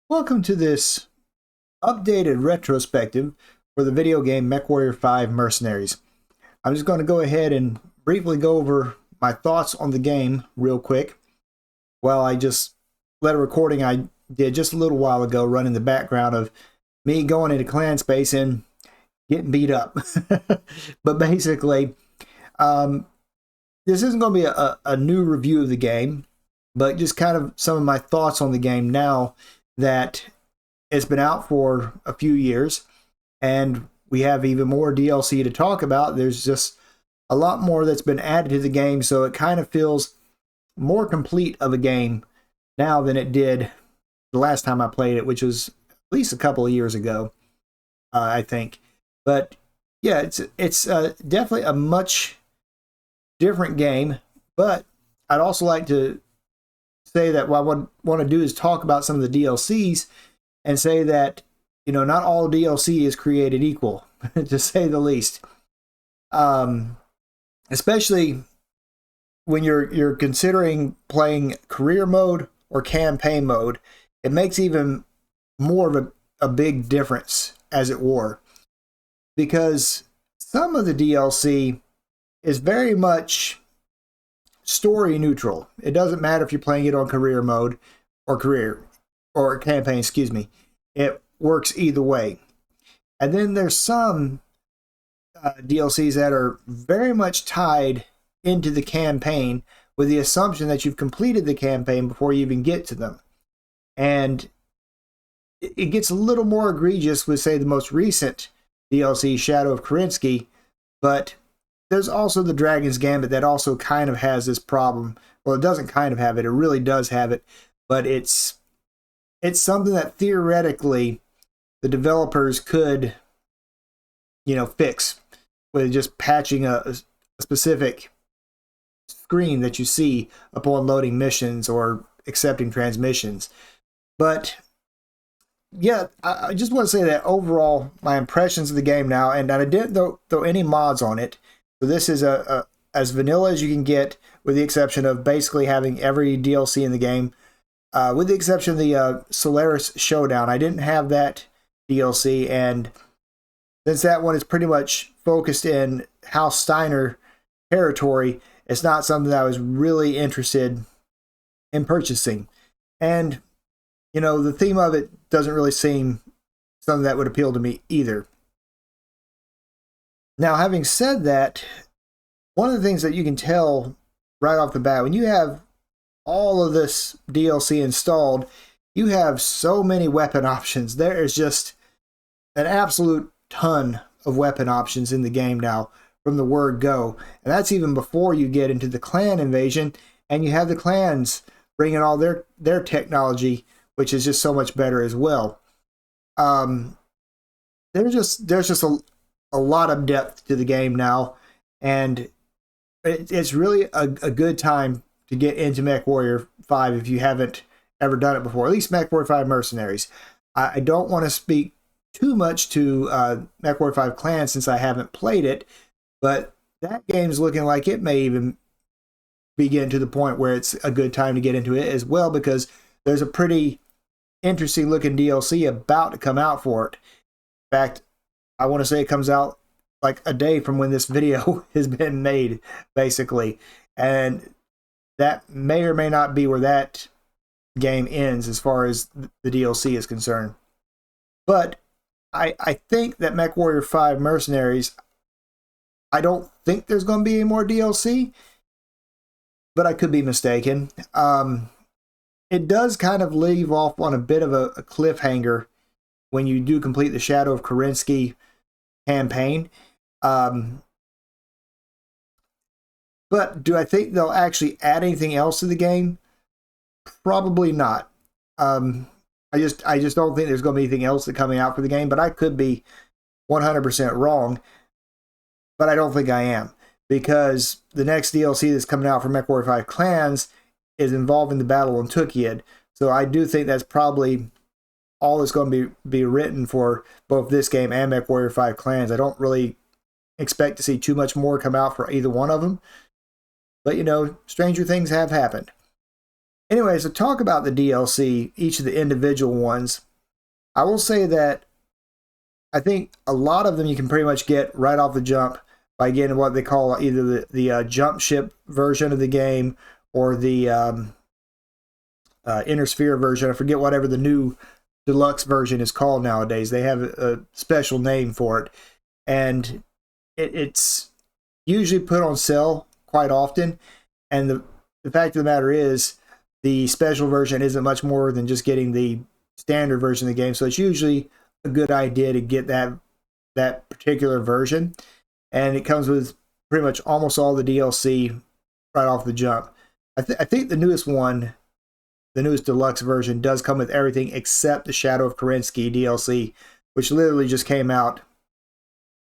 Welcome to this updated retrospective for the video game MechWarrior 5 Mercenaries. I'm just going to go ahead and briefly go over my thoughts on the game real quick while I just let a recording I did just a little while ago run in the background of me going into clan space and getting beat up. But basically, this isn't going to be a new review of the game, but just kind of some of my thoughts on the game now that it's been out for a few years and we have even more DLC to talk about. There's just a lot more that's been added to the game, so it kind of feels more complete of a game now than it did the last time I played it, which was at least a couple of years ago, I think. But yeah, it's definitely a much different game, but I'd also like to say that what I want to do is talk about some of the DLCs and say that, not all DLC is created equal, to say the least. Especially when you're considering playing career mode or campaign mode, it makes even more of a big difference, as it were. Because some of the DLC is very much story neutral. It doesn't matter if you're playing it on career mode or campaign, excuse me. It works either way. And then there's some DLCs that are very much tied into the campaign with the assumption that you've completed the campaign before you even get to them. And it gets a little more egregious with, say, the most recent DLC, Shadow of Kerensky, but there's also the Dragon's Gambit that also kind of has this problem. Well, it doesn't kind of have it. It really does have it. But it's something that theoretically the developers could, fix with just patching a specific screen that you see upon loading missions or accepting transmissions. But yeah, I just want to say that overall, my impressions of the game now, and I didn't throw any mods on it. So this is as vanilla as you can get, with the exception of basically having every DLC in the game, with the exception of the Solaris Showdown. I didn't have that DLC, and since that one is pretty much focused in House Steiner territory, it's not something that I was really interested in purchasing. And, the theme of it doesn't really seem something that would appeal to me either. Now, having said that, one of the things that you can tell right off the bat, when you have all of this DLC installed, you have so many weapon options. There is just an absolute ton of weapon options in the game now from the word go. And that's even before you get into the clan invasion and you have the clans bringing all their technology, which is just so much better as well. There's just a lot of depth to the game now, and it's really a good time to get into MechWarrior 5 if you haven't ever done it before, at least MechWarrior 5 Mercenaries. I don't want to speak too much to MechWarrior 5 Clans since I haven't played it, but that game's looking like it may even be getting to the point where it's a good time to get into it as well, because there's a pretty interesting looking DLC about to come out for it. In fact, I want to say it comes out like a day from when this video has been made, basically. And that may or may not be where that game ends as far as the DLC is concerned. But I think that MechWarrior 5 Mercenaries, I don't think there's going to be any more DLC, but I could be mistaken. It does kind of leave off on a bit of a cliffhanger when you do complete the Shadow of Kerensky campaign. But do I think they'll actually add anything else to the game? Probably not. I just don't think there's going to be anything else that's coming out for the game, but I could be 100% wrong. But I don't think I am, because the next DLC that's coming out for MechWarrior 5 Clans is involving the battle on Tukiyid. So I do think that's probably all that's going to be written for both this game and MechWarrior 5 Clans. I don't really expect to see too much more come out for either one of them. But, stranger things have happened. Anyways, to talk about the DLC, each of the individual ones, I will say that I think a lot of them you can pretty much get right off the jump by getting what they call either the Jumpship version of the game or the Inner Sphere version. I forget whatever the new deluxe version is called nowadays. They have a special name for it. And it's usually put on sale quite often. And the fact of the matter is, the special version isn't much more than just getting the standard version of the game. So it's usually a good idea to get that particular version. And it comes with pretty much almost all the DLC right off the jump. I think the newest one, the newest deluxe version, does come with everything except the Shadow of Kerensky DLC, which literally just came out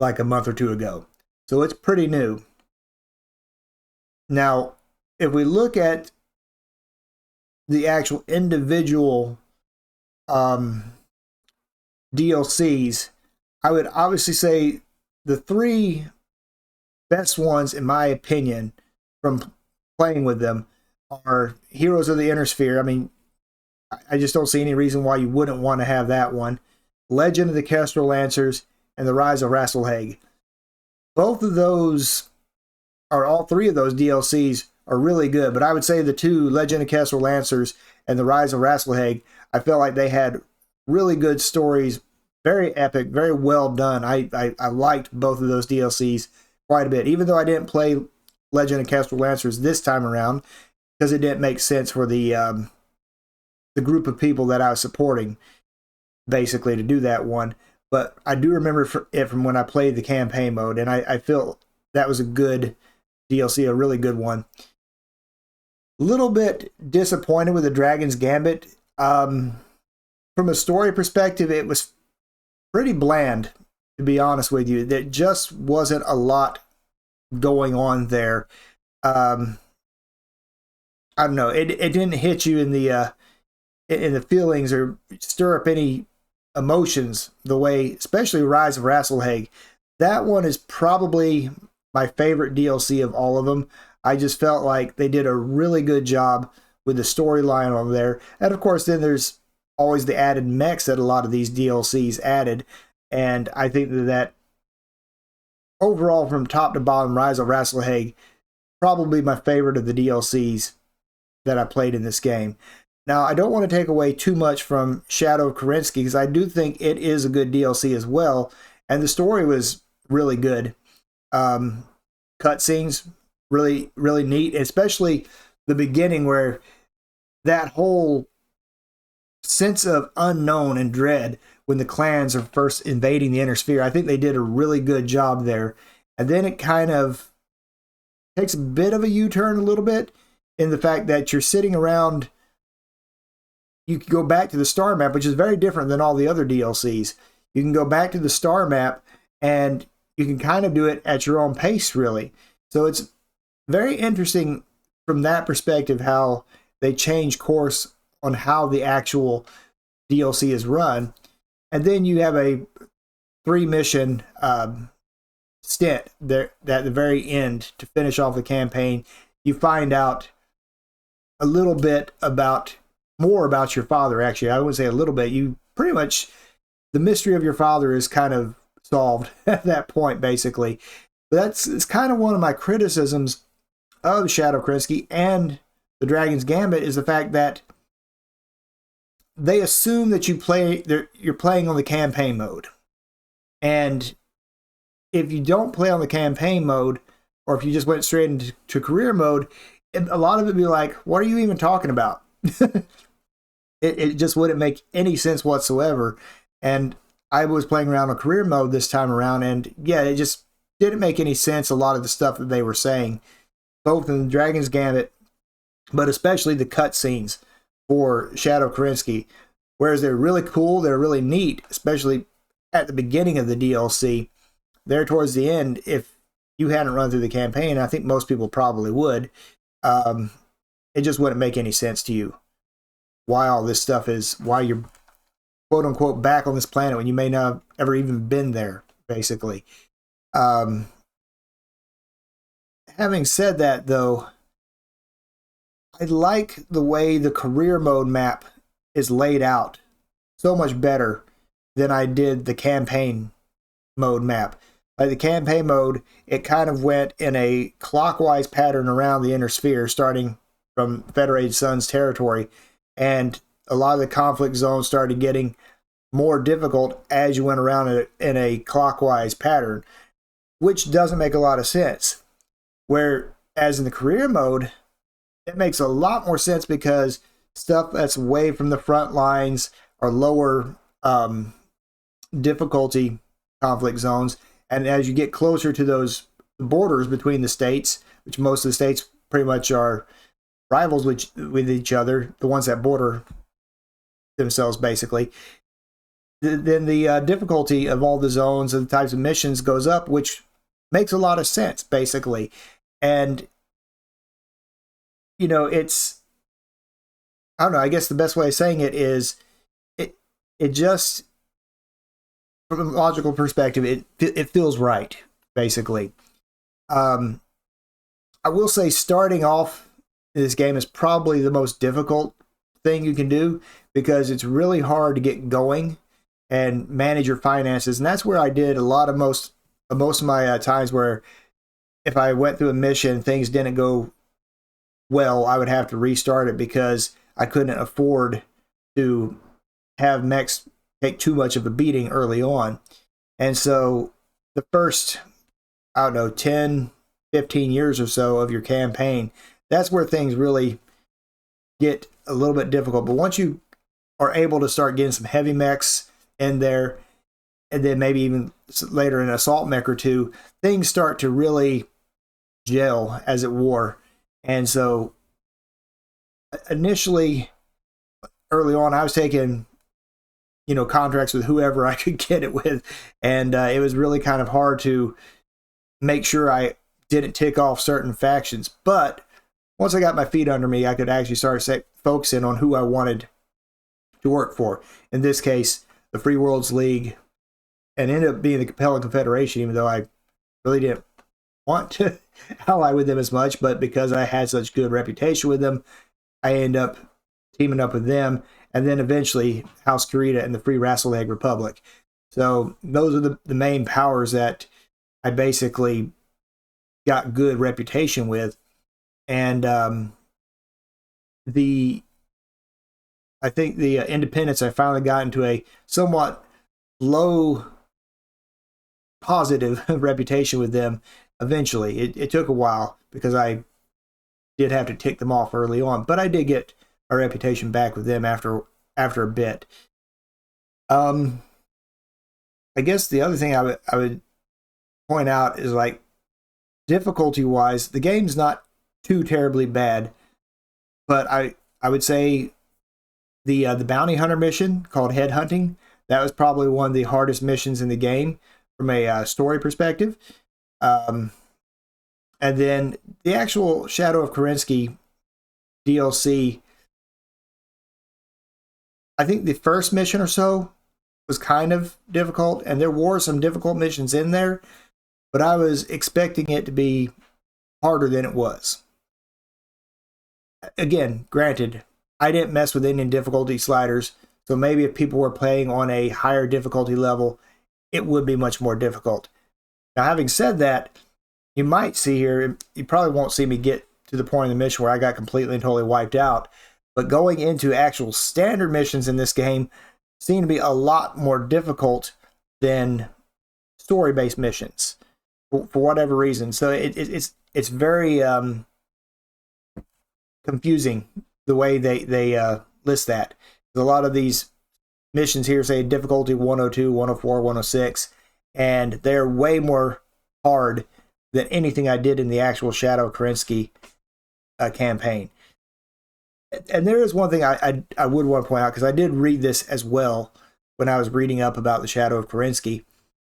like a month or two ago. So it's pretty new. Now, if we look at the actual individual DLCs, I would obviously say the three best ones, in my opinion, from playing with them are Heroes of the Inner Sphere. I mean, I just don't see any reason why you wouldn't want to have that one. Legend of the Kestrel Lancers and The Rise of Rasselhag. Both of those, or all three of those DLCs, are really good, but I would say the two, Legend of Kestrel Lancers and The Rise of Rasselhag, I felt like they had really good stories, very epic, very well done. I liked both of those DLCs quite a bit, even though I didn't play Legend of Kestrel Lancers this time around, because it didn't make sense for the group of people that I was supporting, basically, to do that one. But I do remember it from when I played the campaign mode, and I feel that was a good DLC, a really good one. A little bit disappointed with the Dragon's Gambit. From a story perspective, it was pretty bland, to be honest with you. There just wasn't a lot going on there. I don't know. It didn't hit you in the feelings or stir up any emotions the way, especially Rise of Rasselhag. That one is probably my favorite DLC of all of them. I just felt like they did a really good job with the storyline on there. And of course, then there's always the added mechs that a lot of these DLCs added. And I think that overall, from top to bottom, Rise of Rasselhag, probably my favorite of the DLCs that I played in this game. Now, I don't want to take away too much from Shadow of Kerensky, because I do think it is a good DLC as well. And the story was really good. Cutscenes, really, really neat, especially the beginning where that whole sense of unknown and dread when the clans are first invading the Inner Sphere. I think they did a really good job there. And then it kind of takes a bit of a U-turn a little bit in the fact that you're sitting around. You can go back to the star map, which is very different than all the other DLCs. You can go back to the star map and you can kind of do it at your own pace, really. So it's very interesting from that perspective how they change course on how the actual DLC is run. And then you have a 3-mission stint there at the very end to finish off the campaign. You find out a little bit more about your father, actually. I wouldn't say a little bit. You pretty much, the mystery of your father is kind of solved at that point, basically. But it's kind of one of my criticisms of Shadow of Kerensky and the Dragon's Gambit, is the fact that they assume that you're playing on the campaign mode. And if you don't play on the campaign mode, or if you just went straight into career mode, a lot of it would be like, what are you even talking about? It just wouldn't make any sense whatsoever. And I was playing around on career mode this time around, and yeah, it just didn't make any sense, a lot of the stuff that they were saying, both in the Dragon's Gambit, but especially the cutscenes for Shadow of Kerensky. Whereas they're really cool, they're really neat, especially at the beginning of the DLC. There towards the end, if you hadn't run through the campaign, I think most people probably would, it just wouldn't make any sense to you why all this stuff is, why you're quote unquote back on this planet when you may not have ever even been there, basically. Having said that, though, I like the way the career mode map is laid out so much better than I did the campaign mode map. Like the campaign mode, it kind of went in a clockwise pattern around the inner sphere, starting from Federated Suns territory, and a lot of the conflict zones started getting more difficult as you went around in a clockwise pattern, which doesn't make a lot of sense. Whereas in the career mode, it makes a lot more sense because stuff that's away from the front lines or lower difficulty conflict zones, and as you get closer to those borders between the states, which most of the states pretty much are rivals with each other, the ones that border themselves basically, then the difficulty of all the zones and the types of missions goes up, which makes a lot of sense basically. And it's, I don't know, I guess the best way of saying it is it just, from a logical perspective, it feels right, basically. I will say starting off this game is probably the most difficult thing you can do because it's really hard to get going and manage your finances. And that's where I did a lot of most of my times where if I went through a mission, things didn't go well, I would have to restart it because I couldn't afford to have mechs take too much of a beating early on. And so the first, I don't know, 10, 15 years or so of your campaign, that's where things really get a little bit difficult. But once you are able to start getting some heavy mechs in there, and then maybe even later an assault mech or two, things start to really gel, as it were. And so initially, early on, I was taking contracts with whoever I could get it with, and it was really kind of hard to make sure I didn't tick off certain factions. But once I got my feet under me, I could actually start focusing on who I wanted to work for. In this case, the Free Worlds League, and ended up being the Compelling Confederation, even though I really didn't want to ally with them as much, but because I had such good reputation with them, I ended up teaming up with them, and then eventually House Kurita and the Free Rasselhag Republic. So those are the main powers that I basically got good reputation with. And I think the independents, I finally got into a somewhat low positive reputation with them eventually. It took a while because I did have to tick them off early on, but I did get a reputation back with them after a bit. I guess the other thing I would point out is, like, difficulty wise, the game's not too terribly bad, but I would say the bounty hunter mission called Headhunting, that was probably one of the hardest missions in the game from a story perspective. And then the actual Shadow of Kerensky DLC, I think the first mission or so was kind of difficult, and there were some difficult missions in there, but I was expecting it to be harder than it was. Again, granted, I didn't mess with any difficulty sliders, so maybe if people were playing on a higher difficulty level, it would be much more difficult. Now, having said that, you might see here, you probably won't see me get to the point in the mission where I got completely and totally wiped out, but going into actual standard missions in this game seem to be a lot more difficult than story-based missions for whatever reason. So it's very confusing the way they list that. A lot of these missions here say difficulty 102, 104, 106, and they're way more hard than anything I did in the actual Shadow of Kerensky campaign. And there is one thing I would want to point out, because I did read this as well when I was reading up about the Shadow of Kerensky.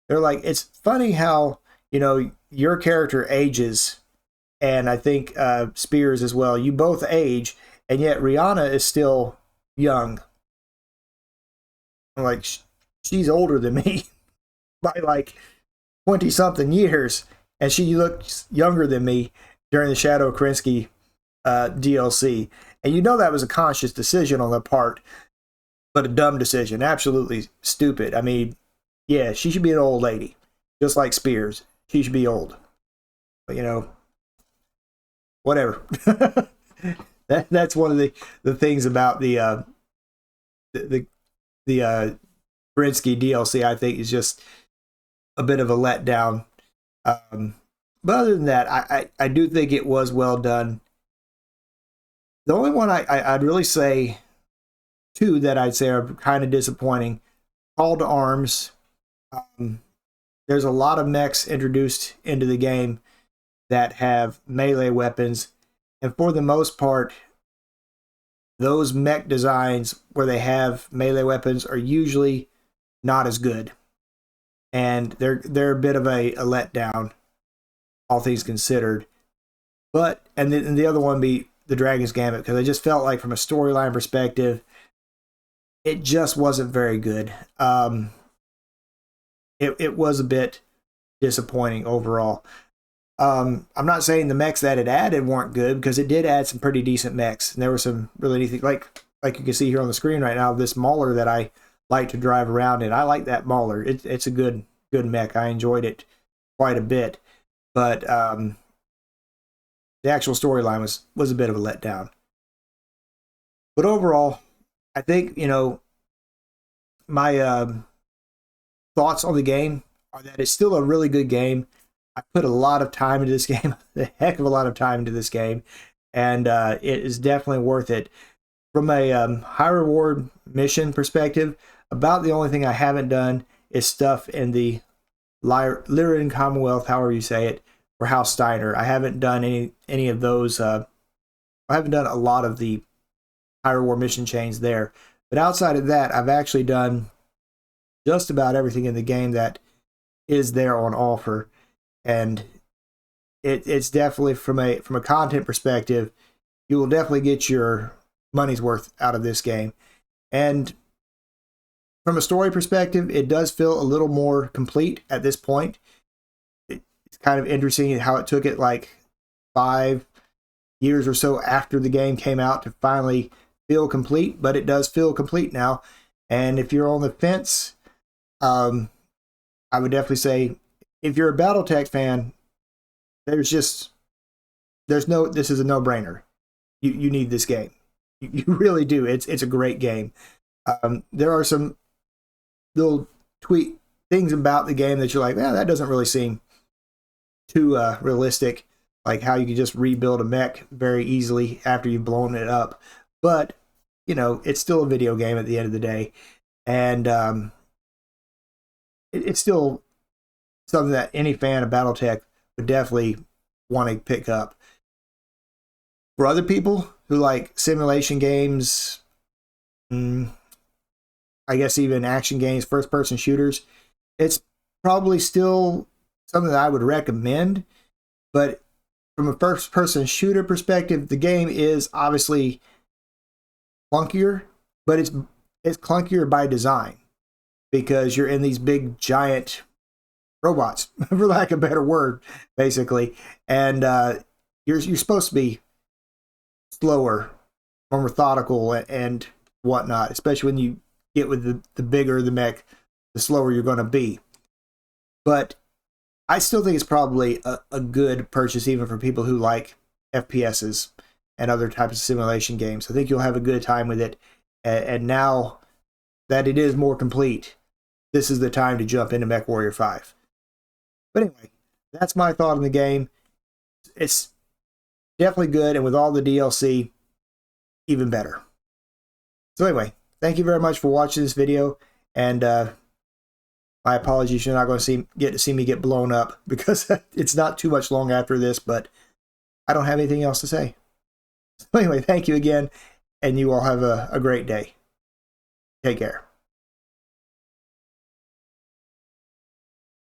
They're like, it's funny how, your character ages, and I think Spears as well. You both age, and yet Rihanna is still young. I'm like, she's older than me by like 20-something years, and she looks younger than me during the Shadow of Kerensky DLC. And you know that was a conscious decision on their part, but a dumb decision. Absolutely stupid. I mean, yeah, she should be an old lady, just like Spears. She should be old. But, you know, whatever. That's one of the things about the Brinsky DLC, I think, is just a bit of a letdown. But other than that, I do think it was well done. The only one I'd really say, two that I'd say are kind of disappointing. Call to Arms. There's a lot of mechs introduced into the game that have melee weapons, and for the most part, those mech designs where they have melee weapons are usually not as good, and they're a bit of a letdown, all things considered. But and the other one be the Dragon's Gambit, because I just felt like from a storyline perspective, it just wasn't very good. It was a bit disappointing overall. I'm not saying the mechs that it added weren't good, because it did add some pretty decent mechs, and there were some really neat things, like you can see here on the screen right now, this Mauler that I like to drive around in. I like that Mauler. It's a good mech. I enjoyed it quite a bit, but the actual storyline was a bit of a letdown. But overall, I think, you know, my thoughts on the game are that it's still a really good game. I put a lot of time into this game, a heck of a lot of time into this game, and it is definitely worth it. From a high reward mission perspective, about the only thing I haven't done is stuff in the Lyrian Commonwealth, however you say it, or House Steiner. I haven't done any of those. I haven't done a lot of the high reward mission chains there. But outside of that, I've actually done just about everything in the game that is there on offer. And it's definitely, from a content perspective, you will definitely get your money's worth out of this game. And from a story perspective, it does feel a little more complete at this point. It's kind of interesting how it took it like 5 years or so after the game came out to finally feel complete, but it does feel complete now. And if you're on the fence, I would definitely say, if you're a BattleTech fan, this is a no-brainer. You need this game. You really do. It's a great game. There are some little tweak things about the game that you're like, that doesn't really seem too realistic, like how you can just rebuild a mech very easily after you've blown it up. But, you know, it's still a video game at the end of the day, and it's still something that any fan of BattleTech would definitely want to pick up. For other people who like simulation games, I guess even action games, first-person shooters, it's probably still something that I would recommend. But from a first-person shooter perspective, the game is obviously clunkier, but it's clunkier by design, because you're in these big, giant robots, for lack of a better word, basically, and you're supposed to be slower, more methodical, and whatnot. Especially when you get with the bigger the mech, the slower you're going to be. But I still think it's probably a good purchase, even for people who like FPSs and other types of simulation games. I think you'll have a good time with it. And now that it is more complete, this is the time to jump into MechWarrior 5. But anyway, that's my thought on the game. It's definitely good, and with all the DLC, even better. So anyway, thank you very much for watching this video, and my apologies, you're not going to get to see me get blown up, because it's not too much long after this, but I don't have anything else to say. So anyway, thank you again, and you all have a great day. Take care.